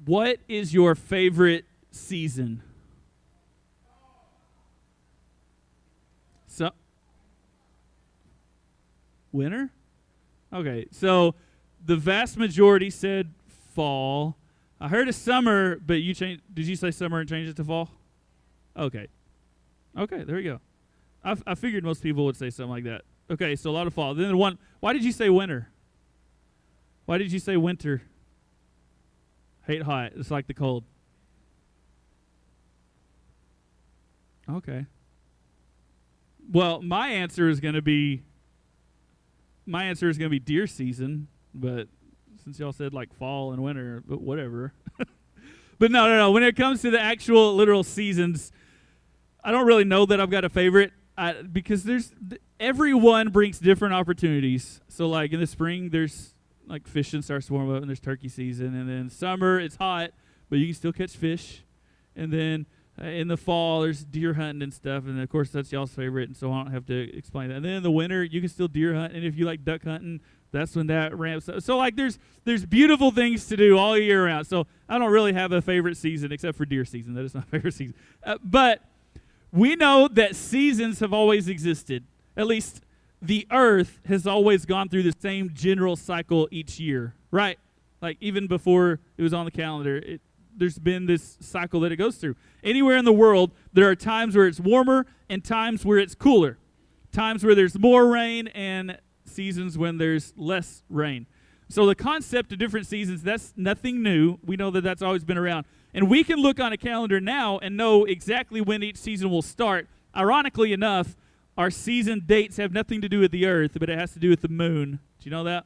What is your favorite season? So, winter? Okay, so the vast majority said fall. I heard a summer, but you changed. Did you say summer and change it to fall? Okay. Okay, there we go. I figured most people would say something like that. Okay, so a lot of fall. Then why did you say winter? Why did you say winter? Hate hot. It's like the cold. Okay. Well, my answer is going to be deer season, but since y'all said like fall and winter, but whatever. But no. When it comes to the actual literal seasons, I don't really know that I've got a favorite because everyone brings different opportunities. So like in the spring, there's like fishing starts to warm up and there's turkey season, and then summer it's hot, but you can still catch fish, and then in the fall there's deer hunting and stuff, and of course that's y'all's favorite, and so I don't have to explain that. And then in the winter you can still deer hunt, and if you like duck hunting, that's when that ramps up. So like there's beautiful things to do all year round. So I don't really have a favorite season except for deer season. That is my favorite season. But we know that seasons have always existed. At least the earth has always gone through the same general cycle each year, right? Like even before it was on the calendar, there's been this cycle that it goes through. Anywhere in the world, there are times where it's warmer and times where it's cooler. Times where there's more rain and seasons when there's less rain. So the concept of different seasons, that's nothing new. We know that that's always been around. And we can look on a calendar now and know exactly when each season will start. Ironically enough, our season dates have nothing to do with the earth, but it has to do with the moon. Do you know that?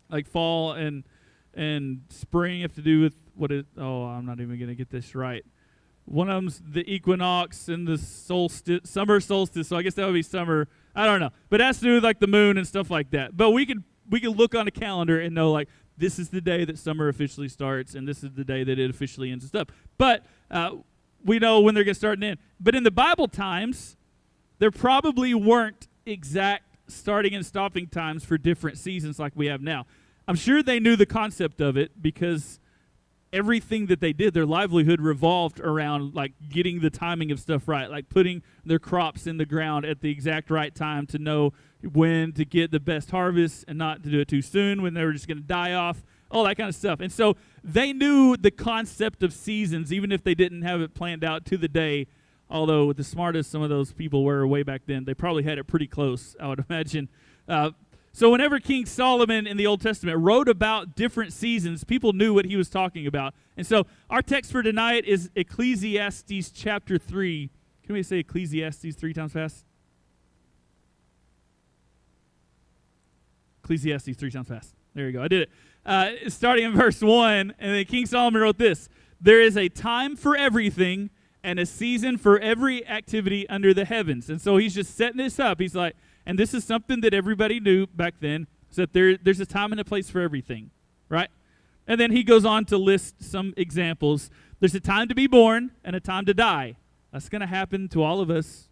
Like fall and spring have to do with I'm not even going to get this right. One of them's the equinox and the summer solstice, so I guess that would be summer. I don't know. But it has to do with like the moon and stuff like that. But we can look on a calendar and know like this is the day that summer officially starts and this is the day that it officially ends and stuff. But we know when they're going to start and end. But in the Bible times, there probably weren't exact starting and stopping times for different seasons like we have now. I'm sure they knew the concept of it because everything that they did, their livelihood revolved around like getting the timing of stuff right, like putting their crops in the ground at the exact right time to know when to get the best harvest and not to do it too soon when they were just going to die off, all that kind of stuff. And so they knew the concept of seasons, even if they didn't have it planned out to the day. Although the smartest some of those people were way back then, they probably had it pretty close, I would imagine. So whenever King Solomon in the Old Testament wrote about different seasons, people knew what he was talking about. And so our text for tonight is Ecclesiastes chapter 3. Can we say Ecclesiastes 3 times fast? Ecclesiastes 3 times fast. There you go. I did it. Starting in verse 1, and then King Solomon wrote this: "There is a time for everything and a season for every activity under the heavens." And so he's just setting this up. He's like, and this is something that everybody knew back then, is that there's a time and a place for everything, right? And then he goes on to list some examples. There's a time to be born and a time to die. That's going to happen to all of us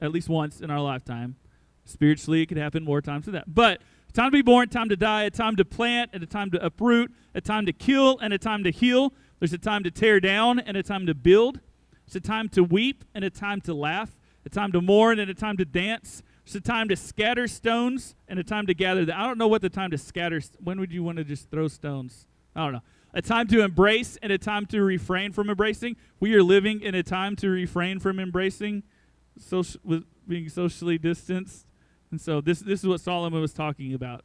at least once in our lifetime. Spiritually, it could happen more times than that. But a time to be born, time to die, a time to plant and a time to uproot, a time to kill and a time to heal. There's a time to tear down and a time to build. It's a time to weep and a time to laugh, a time to mourn and a time to dance. It's a time to scatter stones and a time to gather them. I don't know what the time to scatter. When would you want to just throw stones? I don't know. A time to embrace and a time to refrain from embracing. We are living in a time to refrain from embracing, with being socially distanced. And so this is what Solomon was talking about.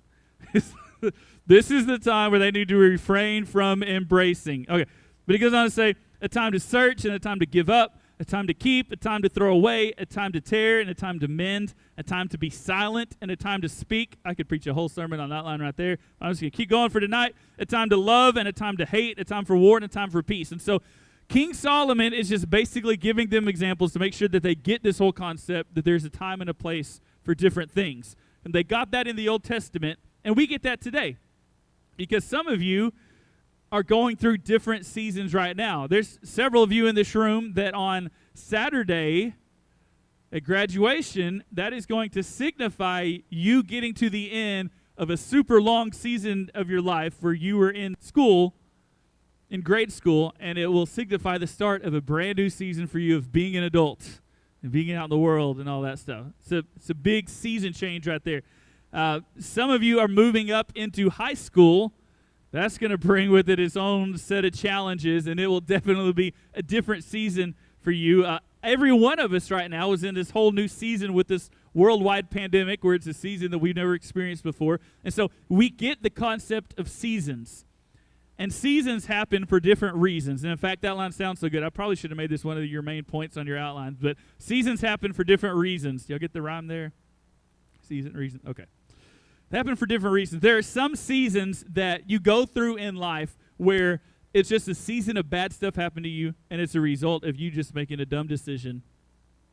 This is the time where they need to refrain from embracing. Okay, but he goes on to say, a time to search and a time to give up, a time to keep, a time to throw away, a time to tear and a time to mend, a time to be silent and a time to speak. I could preach a whole sermon on that line right there. I'm just going to keep going for tonight. A time to love and a time to hate, a time for war and a time for peace. And so King Solomon is just basically giving them examples to make sure that they get this whole concept that there's a time and a place for different things. And they got that in the Old Testament, and we get that today. Because some of you are going through different seasons right now. There's several of you in this room that on Saturday at graduation, that is going to signify you getting to the end of a super long season of your life where you were in school in grade school, and it will signify the start of a brand new season for you of being an adult and being out in the world and all that stuff. It's a big season change right there. Some of you are moving up into high school. That's going to bring with it its own set of challenges, and it will definitely be a different season for you. Every one of us right now is in this whole new season with this worldwide pandemic where it's a season that we've never experienced before. And so we get the concept of seasons. And seasons happen for different reasons. And in fact, that line sounds so good. I probably should have made this one of your main points on your outlines. But seasons happen for different reasons. Y'all get the rhyme there? Season, reason. Okay. They happen for different reasons. There are some seasons that you go through in life where it's just a season of bad stuff happened to you, and it's a result of you just making a dumb decision.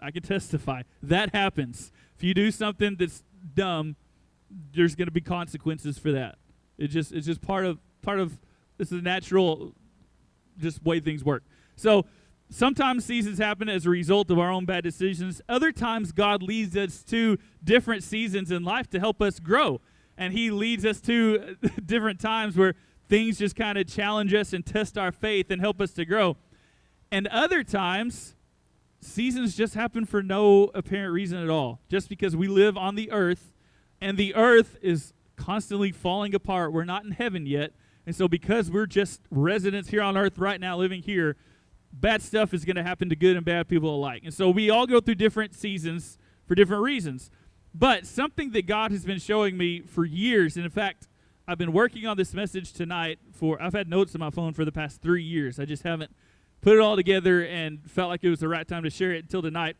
I can testify. That happens. If you do something that's dumb, there's going to be consequences for that. It's just part of this is natural, just way things work. So sometimes seasons happen as a result of our own bad decisions. Other times God leads us to different seasons in life to help us grow. And he leads us to different times where things just kind of challenge us and test our faith and help us to grow. And other times, seasons just happen for no apparent reason at all. Just because we live on the earth, and the earth is constantly falling apart. We're not in heaven yet. And so because we're just residents here on earth right now, living here, bad stuff is going to happen to good and bad people alike. And so we all go through different seasons for different reasons. But something that God has been showing me for years, and in fact, I've been working on this message tonight I've had notes on my phone for the past 3 years. I just haven't put it all together and felt like it was the right time to share it until tonight.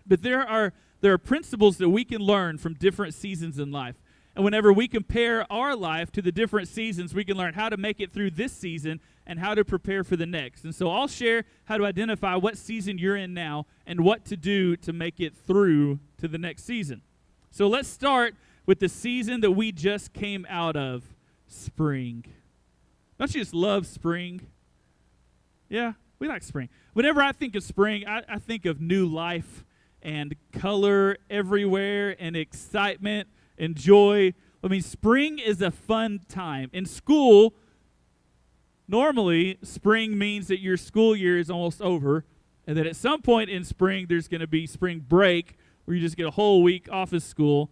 But there are principles that we can learn from different seasons in life. And whenever we compare our life to the different seasons, we can learn how to make it through this season and how to prepare for the next. And so I'll share how to identify what season you're in now and what to do to make it through to the next season. So let's start with the season that we just came out of, spring. Don't you just love spring? Yeah, we like spring. Whenever I think of spring, I think of new life and color everywhere and excitement and joy. I mean, spring is a fun time. In school, normally spring means that your school year is almost over, and that at some point in spring there's going to be spring break where you just get a whole week off of school.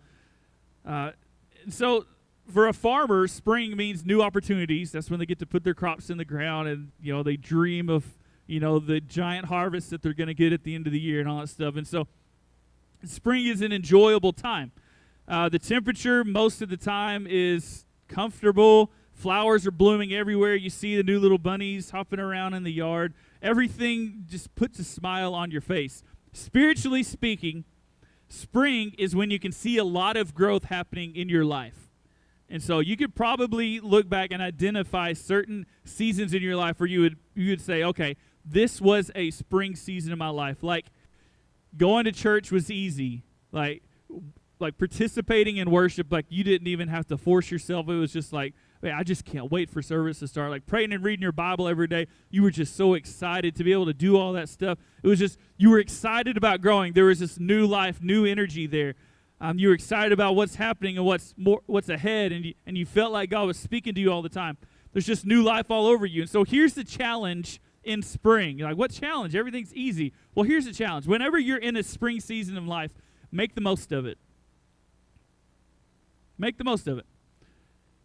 So for a farmer, spring means new opportunities. That's when they get to put their crops in the ground, and they dream of the giant harvest that they're going to get at the end of the year and all that stuff. And so spring is an enjoyable time. The temperature most of the time is comfortable. Flowers are blooming everywhere. You see the new little bunnies hopping around in the yard. Everything just puts a smile on your face. Spiritually speaking, spring is when you can see a lot of growth happening in your life. And so you could probably look back and identify certain seasons in your life where you would say, okay, this was a spring season in my life. Like going to church was easy. Like participating in worship, like you didn't even have to force yourself. It was just like, man, I just can't wait for service to start. Like praying and reading your Bible every day, you were just so excited to be able to do all that stuff. It was just, you were excited about growing. There was this new life, new energy there. You were excited about what's happening and what's ahead, and you felt like God was speaking to you all the time. There's just new life all over you. And so here's the challenge in spring. You're like, what challenge? Everything's easy. Well, here's the challenge. Whenever you're in a spring season of life, make the most of it. Make the most of it.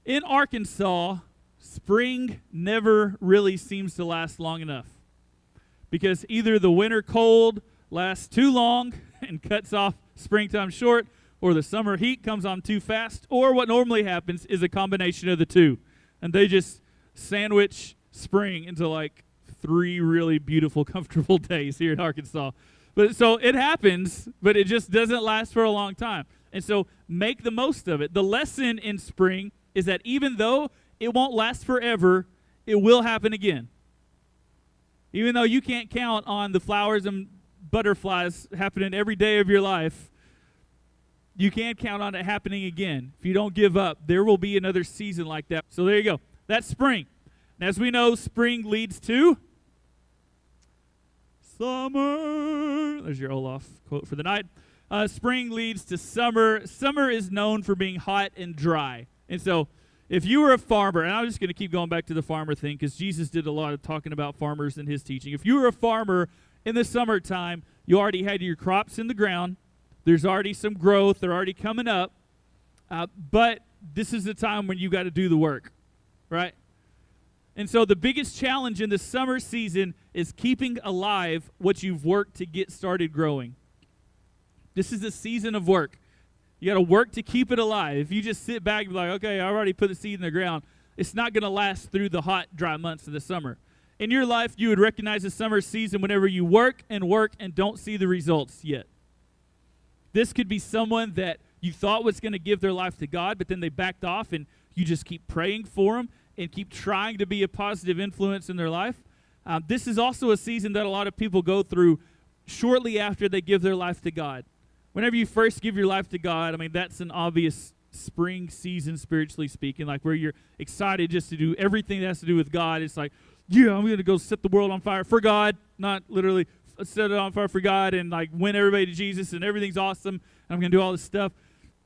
In Arkansas, spring never really seems to last long enough because either the winter cold lasts too long and cuts off springtime short, or the summer heat comes on too fast, or what normally happens is a combination of the two. And they just sandwich spring into like 3 really beautiful, comfortable days here in Arkansas. But so it happens, but it just doesn't last for a long time. And so make the most of it. The lesson in spring is that even though it won't last forever, it will happen again. Even though you can't count on the flowers and butterflies happening every day of your life, you can count on it happening again. If you don't give up, there will be another season like that. So there you go. That's spring. And as we know, spring leads to summer. There's your Olaf quote for the night. Spring leads to summer. Summer is known for being hot and dry. And so If you were a farmer, and I'm just going to keep going back to the farmer thing because Jesus did a lot of talking about farmers in his teaching. If you were a farmer in the summertime, you already had your crops in the ground. There's already some growth. They're already coming up. But this is the time when you got to do the work, right? And so the biggest challenge in the summer season is keeping alive what you've worked to get started growing. This is the season of work. You got to work to keep it alive. If you just sit back and be like, okay, I already put the seed in the ground, it's not going to last through the hot, dry months of the summer. In your life, you would recognize the summer season whenever you work and don't see the results yet. This could be someone that you thought was going to give their life to God, but then they backed off, and you just keep praying for them and keep trying to be a positive influence in their life. This is also a season that a lot of people go through shortly after they give their life to God. Whenever you first give your life to God, I mean, that's an obvious spring season, spiritually speaking, like where you're excited just to do everything that has to do with God. It's like, yeah, I'm going to go set the world on fire for God, not literally set it on fire for God and like win everybody to Jesus and everything's awesome. And I'm going to do all this stuff.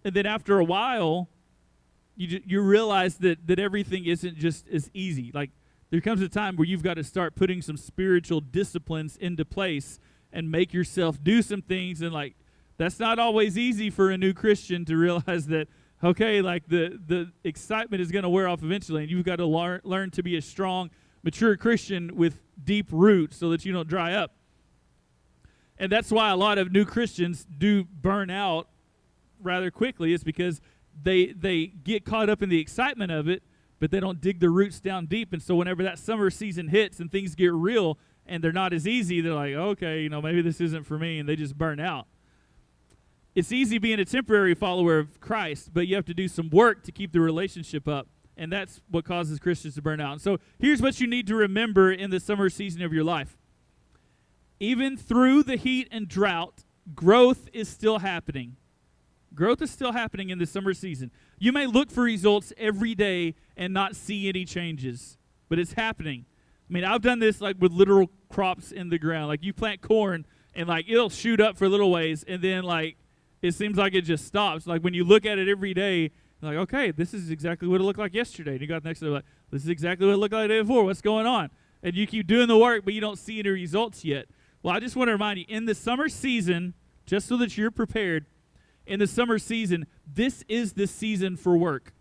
And then after a while, you realize that everything isn't just as easy. Like there comes a time where you've got to start putting some spiritual disciplines into place and make yourself do some things. And like that's not always easy for a new Christian to realize that, okay, like the excitement is going to wear off eventually, and you've got to learn to be a strong, mature Christian with deep roots so that you don't dry up. And that's why a lot of new Christians do burn out rather quickly. It's because they get caught up in the excitement of it, but they don't dig their roots down deep. And so whenever that summer season hits and things get real and they're not as easy, they're like, okay, maybe this isn't for me, and they just burn out. It's easy being a temporary follower of Christ, but you have to do some work to keep the relationship up, and that's what causes Christians to burn out. And so here's what you need to remember in the summer season of your life. Even through the heat and drought, growth is still happening. Growth is still happening in the summer season. You may look for results every day and not see any changes, but it's happening. I mean, I've done this like with literal crops in the ground. Like you plant corn and like it'll shoot up for a little ways, and then like it seems like it just stops. Like when you look at it every day, you're like, okay, this is exactly what it looked like yesterday. And you got the next day, like, this is exactly what it looked like the day before. What's going on? And you keep doing the work, but you don't see any results yet. Well, I just want to remind you, in the summer season, just so that you're prepared, in the summer season, this is the season for work.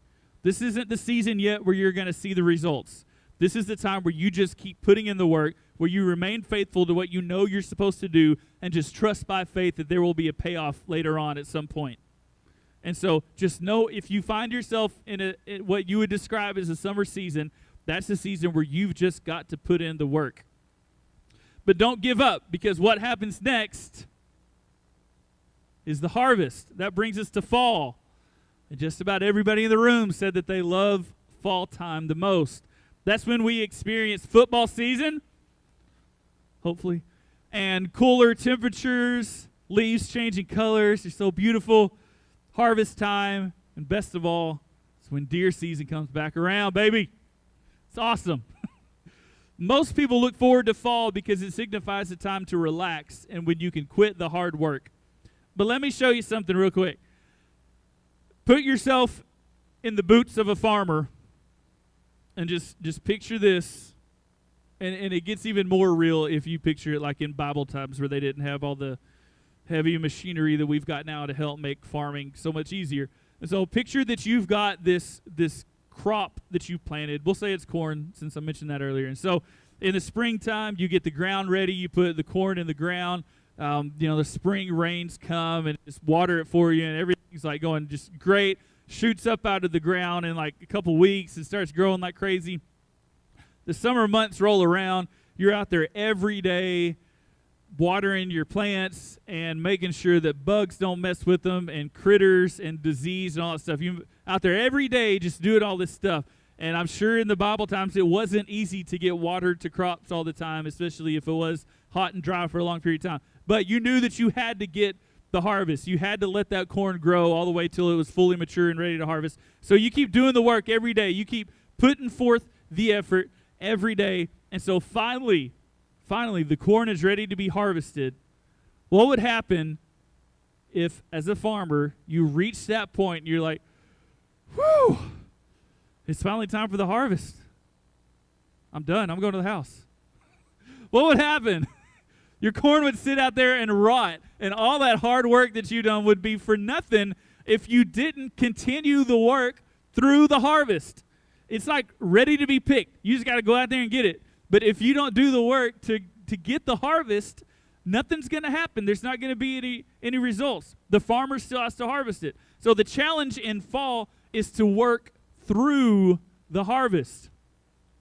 This isn't the season yet where you're going to see the results. This is the time where you just keep putting in the work, where you remain faithful to what you know you're supposed to do, and just trust by faith that there will be a payoff later on at some point. And so just know if you find yourself in what you would describe as a summer season, that's the season where you've just got to put in the work. But don't give up, because what happens next is the harvest. That brings us to fall. And just about everybody in the room said that they love fall time the most. That's when we experience football season, hopefully, and cooler temperatures, leaves changing colors. They're so beautiful. Harvest time, and best of all, it's when deer season comes back around, baby. It's awesome. Most people look forward to fall because it signifies a time to relax and when you can quit the hard work. But let me show you something real quick. Put yourself in the boots of a farmer and just picture this. And it gets even more real if you picture it like in Bible times where they didn't have all the heavy machinery that we've got now to help make farming so much easier. And so picture that you've got this crop that you planted. We'll say it's corn, since I mentioned that earlier. And so in the springtime, you get the ground ready. You put the corn in the ground. The spring rains come and just water it for you, and everything's like going just great. Shoots up out of the ground in like a couple weeks and starts growing like crazy. The summer months roll around. You're out there every day watering your plants and making sure that bugs don't mess with them and critters and disease and all that stuff. You out there every day just doing all this stuff. And I'm sure in the Bible times it wasn't easy to get water to crops all the time, especially if it was hot and dry for a long period of time. But you knew that you had to get the harvest. You had to let that corn grow all the way till it was fully mature and ready to harvest. So you keep doing the work every day. You keep putting forth the effort every day. And so finally, the corn is ready to be harvested. What would happen if, as a farmer, you reach that point and you're like, whew, It's finally time for the harvest. I'm done. I'm going to the house. What would happen? Your corn would sit out there and rot, and all that hard work that you've done would be for nothing if you didn't continue the work through the harvest. It's like ready to be picked. You just got to go out there and get it. But if you don't do the work to get the harvest, nothing's going to happen. There's not going to be any results. The farmer still has to harvest it. So the challenge in fall is to work through the harvest.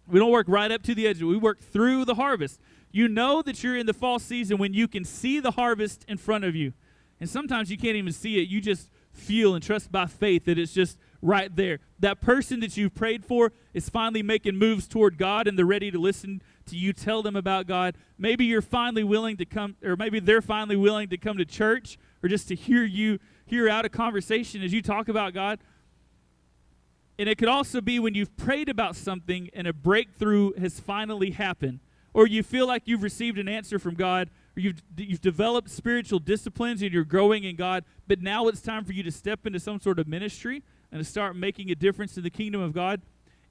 We don't work right up to the edge. We work through the harvest. You know that you're in the fall season when you can see the harvest in front of you. And sometimes you can't even see it. You just feel and trust by faith that it's just right there. That person that you've prayed for is finally making moves toward God, and they're ready to listen to you tell them about God. Maybe you're finally willing to come, or maybe they're finally willing to come to church, or just to hear out a conversation as you talk about God. And it could also be when you've prayed about something and a breakthrough has finally happened, or you feel like you've received an answer from God, or you've developed spiritual disciplines and you're growing in God, but now it's time for you to step into some sort of ministry and to start making a difference in the kingdom of God.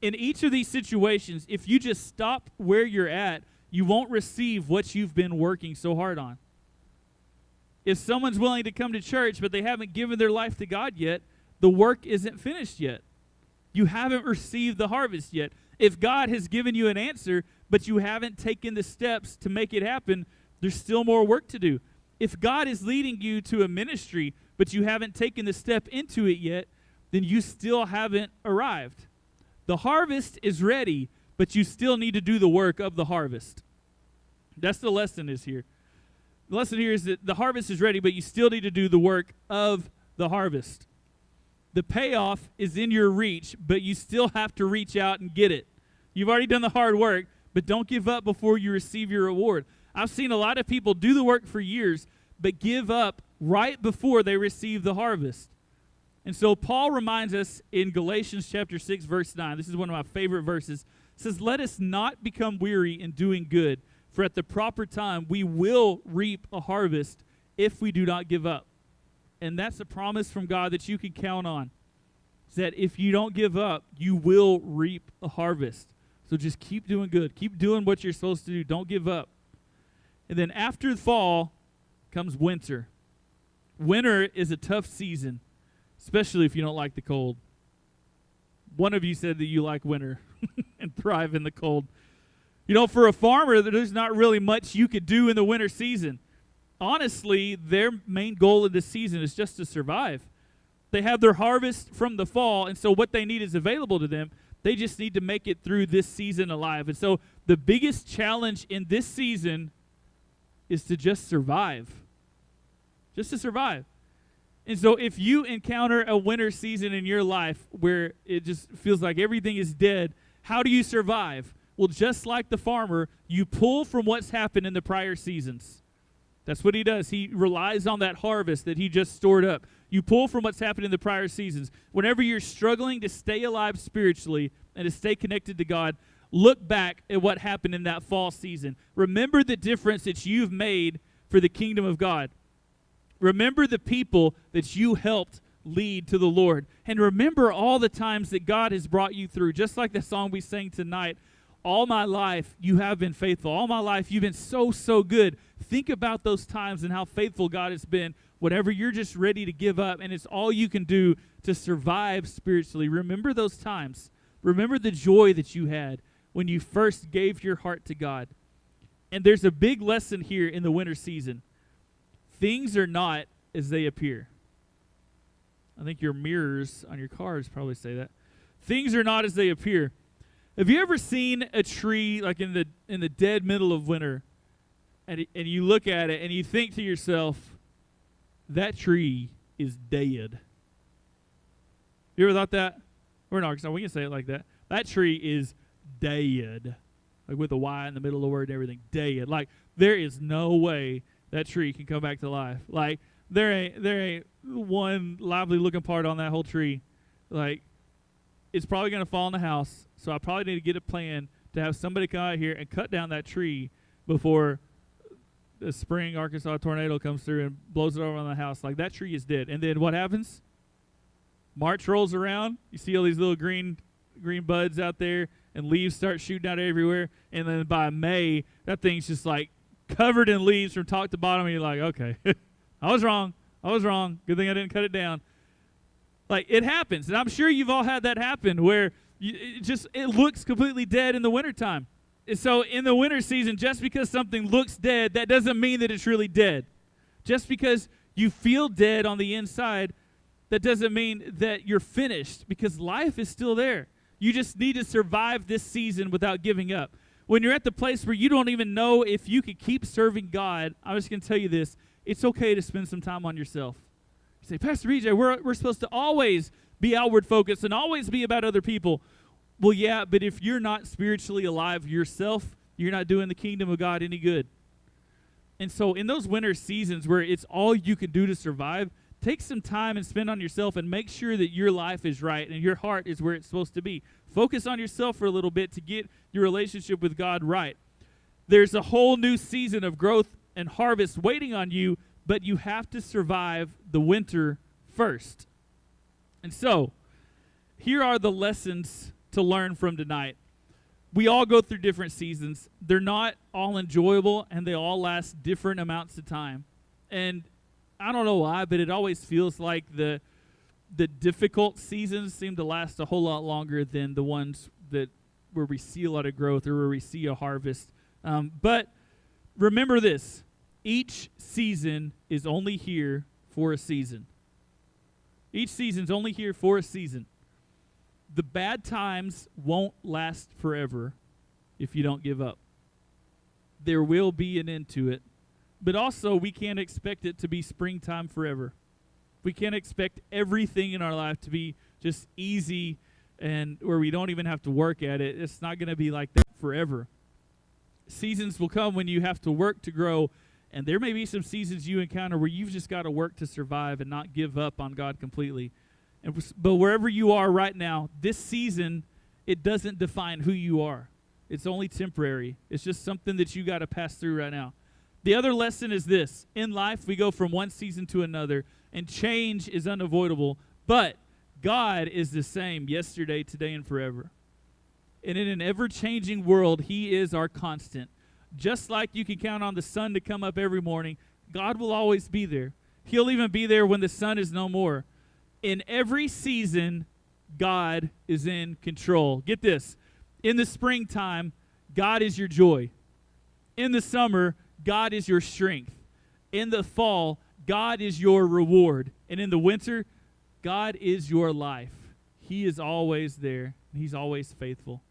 In each of these situations, if you just stop where you're at, you won't receive what you've been working so hard on. If someone's willing to come to church, but they haven't given their life to God yet, the work isn't finished yet. You haven't received the harvest yet. If God has given you an answer, but you haven't taken the steps to make it happen, there's still more work to do. If God is leading you to a ministry, but you haven't taken the step into it yet, then you still haven't arrived. The harvest is ready, but you still need to do the work of the harvest. That's the lesson is here. The lesson here is that the harvest is ready, but you still need to do the work of the harvest. The payoff is in your reach, but you still have to reach out and get it. You've already done the hard work, but don't give up before you receive your reward. I've seen a lot of people do the work for years, but give up right before they receive the harvest. And so Paul reminds us in Galatians chapter 6, verse 9, this is one of my favorite verses, it says, "Let us not become weary in doing good, for at the proper time we will reap a harvest if we do not give up." And that's a promise from God that you can count on, is that if you don't give up, you will reap a harvest. So just keep doing good. Keep doing what you're supposed to do. Don't give up. And then after the fall comes winter. Winter is a tough season, especially if you don't like the cold. One of you said that you like winter and thrive in the cold. You know, for a farmer, there's not really much you could do in the winter season. Honestly, their main goal of this season is just to survive. They have their harvest from the fall, and so what they need is available to them. They just need to make it through this season alive. And so the biggest challenge in this season is to just survive. Just to survive. And so if you encounter a winter season in your life where it just feels like everything is dead, how do you survive? Well, just like the farmer, you pull from what's happened in the prior seasons. That's what he does. He relies on that harvest that he just stored up. You pull from what's happened in the prior seasons. Whenever you're struggling to stay alive spiritually and to stay connected to God, look back at what happened in that fall season. Remember the difference that you've made for the kingdom of God. Remember the people that you helped lead to the Lord. And remember all the times that God has brought you through. Just like the song we sang tonight, all my life you have been faithful. All my life you've been so, so good. Think about those times and how faithful God has been. Whenever you're just ready to give up and it's all you can do to survive spiritually, remember those times. Remember the joy that you had when you first gave your heart to God. And there's a big lesson here in the winter season. Things are not as they appear. I think your mirrors on your cars probably say that. Things are not as they appear. Have you ever seen a tree like in the dead middle of winter, and you look at it and you think to yourself, that tree is dead? You ever thought that? We're in Arkansas. We can say it like that. That tree is dead. Like with a Y in the middle of the word and everything. Dead. Like there is no way that tree can come back to life. Like there ain't one lively looking part on that whole tree. Like it's probably going to fall in the house. So I probably need to get a plan to have somebody come out here and cut down that tree before the spring Arkansas tornado comes through and blows it over on the house. Like that tree is dead. And then what happens? March rolls around. You see all these little green green buds out there, and leaves start shooting out everywhere. And then by May, that thing's just like covered in leaves from top to bottom. And you're like, okay, I was wrong. Good thing I didn't cut it down. Like, it happens. And I'm sure you've all had that happen where it looks completely dead in the wintertime. And so in the winter season, just because something looks dead, that doesn't mean that it's really dead. Just because you feel dead on the inside, that doesn't mean that you're finished, because life is still there. You just need to survive this season without giving up. When you're at the place where you don't even know if you could keep serving God, I'm just going to tell you this. It's okay to spend some time on yourself. You say, Pastor EJ, we're supposed to always be outward focused and always be about other people. Well, yeah, but if you're not spiritually alive yourself, you're not doing the kingdom of God any good. And so in those winter seasons where it's all you can do to survive, take some time and spend on yourself and make sure that your life is right and your heart is where it's supposed to be. Focus on yourself for a little bit to get your relationship with God right. There's a whole new season of growth and harvest waiting on you, but you have to survive the winter first. And so, here are the lessons to learn from tonight. We all go through different seasons. They're not all enjoyable, and they all last different amounts of time. And I don't know why, but it always feels like the difficult seasons seem to last a whole lot longer than the ones that where we see a lot of growth or where we see a harvest. But remember this. Each season is only here for a season. Each season's only here for a season. The bad times won't last forever if you don't give up. There will be an end to it. But also, we can't expect it to be springtime forever. We can't expect everything in our life to be just easy and where we don't even have to work at it. It's not going to be like that forever. Seasons will come when you have to work to grow, and there may be some seasons you encounter where you've just got to work to survive and not give up on God completely. But wherever you are right now, this season, it doesn't define who you are. It's only temporary. It's just something that you got to pass through right now. The other lesson is this. In life, we go from one season to another, and change is unavoidable. But God is the same yesterday, today, and forever. And in an ever-changing world, He is our constant. Just like you can count on the sun to come up every morning, God will always be there. He'll even be there when the sun is no more. In every season, God is in control. Get this. In the springtime, God is your joy. In the summer, God is your strength. In the fall, God is your reward. And in the winter, God is your life. He is always there, and He's always faithful.